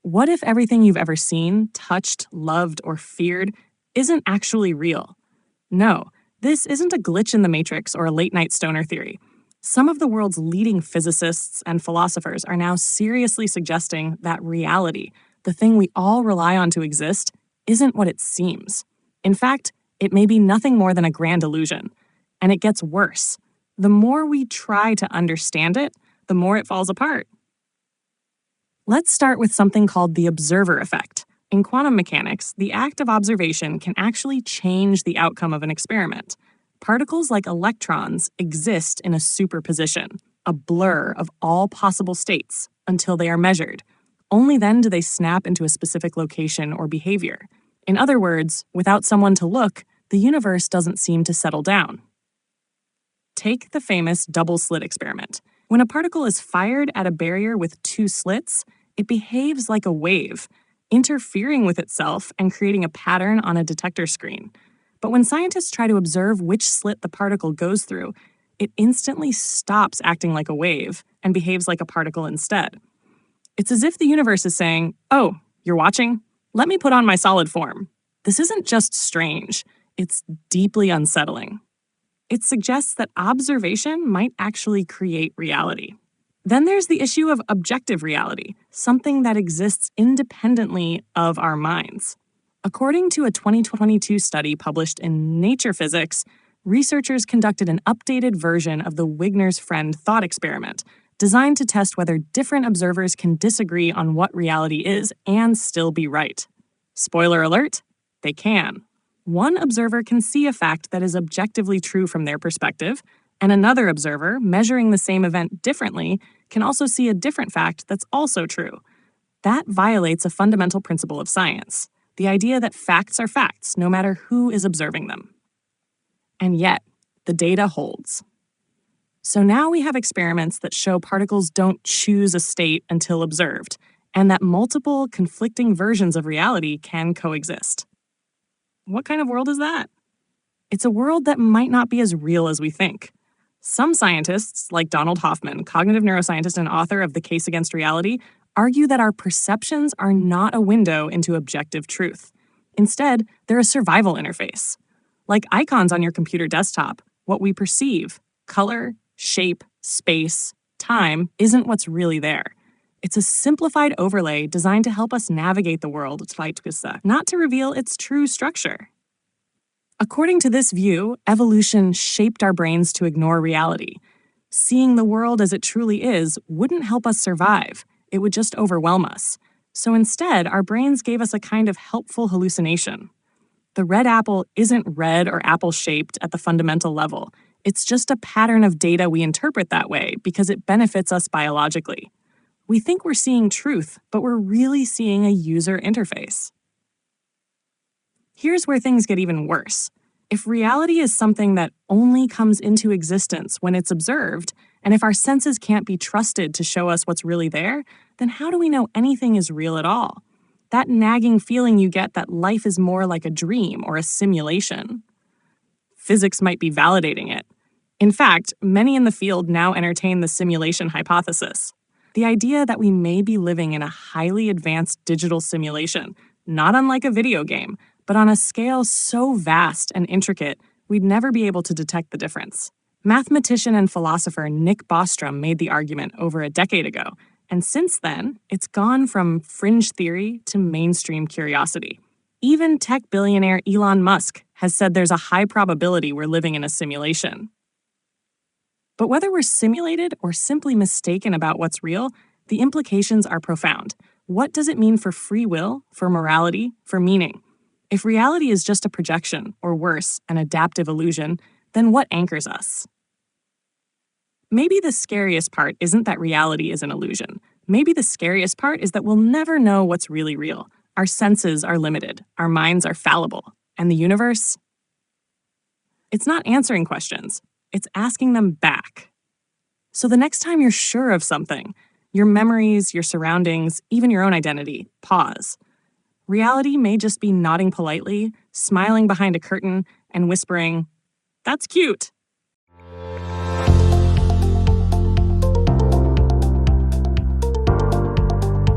What if everything you've ever seen, touched, loved, or feared isn't actually real? No, this isn't a glitch in the matrix or a late-night stoner theory. Some of the world's leading physicists and philosophers are now seriously suggesting that reality, the thing we all rely on to exist, isn't what it seems. In fact, it may be nothing more than a grand illusion. And it gets worse. The more we try to understand it, the more it falls apart. Let's start with something called the observer effect. In quantum mechanics, the act of observation can actually change the outcome of an experiment. Particles like electrons exist in a superposition, a blur of all possible states, until they are measured. Only then do they snap into a specific location or behavior. In other words, without someone to look, the universe doesn't seem to settle down. Take the famous double-slit experiment. When a particle is fired at a barrier with two slits, it behaves like a wave, interfering with itself and creating a pattern on a detector screen. But when scientists try to observe which slit the particle goes through, it instantly stops acting like a wave and behaves like a particle instead. It's as if the universe is saying, "Oh, you're watching? Let me put on my solid form." This isn't just strange, it's deeply unsettling. It suggests that observation might actually create reality. Then there's the issue of objective reality, something that exists independently of our minds. According to a 2022 study published in Nature Physics, researchers conducted an updated version of the Wigner's friend thought experiment, designed to test whether different observers can disagree on what reality is and still be right. Spoiler alert, they can. One observer can see a fact that is objectively true from their perspective, and another observer, measuring the same event differently, can also see a different fact that's also true. That violates a fundamental principle of science, the idea that facts are facts, no matter who is observing them. And yet, the data holds. So now we have experiments that show particles don't choose a state until observed, and that multiple conflicting versions of reality can coexist. What kind of world is that? It's a world that might not be as real as we think. Some scientists, like Donald Hoffman, cognitive neuroscientist and author of The Case Against Reality, argue that our perceptions are not a window into objective truth. Instead, they're a survival interface. Like icons on your computer desktop, what we perceive, color, shape, space, time, isn't what's really there. It's a simplified overlay designed to help us navigate the world, not to reveal its true structure. According to this view, evolution shaped our brains to ignore reality. Seeing the world as it truly is wouldn't help us survive. It would just overwhelm us. So instead, our brains gave us a kind of helpful hallucination. The red apple isn't red or apple-shaped at the fundamental level. It's just a pattern of data we interpret that way because it benefits us biologically. We think we're seeing truth, but we're really seeing a user interface. Here's where things get even worse. If reality is something that only comes into existence when it's observed, and if our senses can't be trusted to show us what's really there, then how do we know anything is real at all? That nagging feeling you get that life is more like a dream or a simulation. Physics might be validating it. In fact, many in the field now entertain the simulation hypothesis. The idea that we may be living in a highly advanced digital simulation, not unlike a video game, but on a scale so vast and intricate, we'd never be able to detect the difference. Mathematician and philosopher Nick Bostrom made the argument over a decade ago, and since then, it's gone from fringe theory to mainstream curiosity. Even tech billionaire Elon Musk has said there's a high probability we're living in a simulation. But whether we're simulated or simply mistaken about what's real, the implications are profound. What does it mean for free will, for morality, for meaning? If reality is just a projection, or worse, an adaptive illusion, then what anchors us? Maybe the scariest part isn't that reality is an illusion. Maybe the scariest part is that we'll never know what's really real. Our senses are limited, our minds are fallible, and the universe? It's not answering questions. It's asking them back. So the next time you're sure of something, your memories, your surroundings, even your own identity, pause. Reality may just be nodding politely, smiling behind a curtain, and whispering, "That's cute."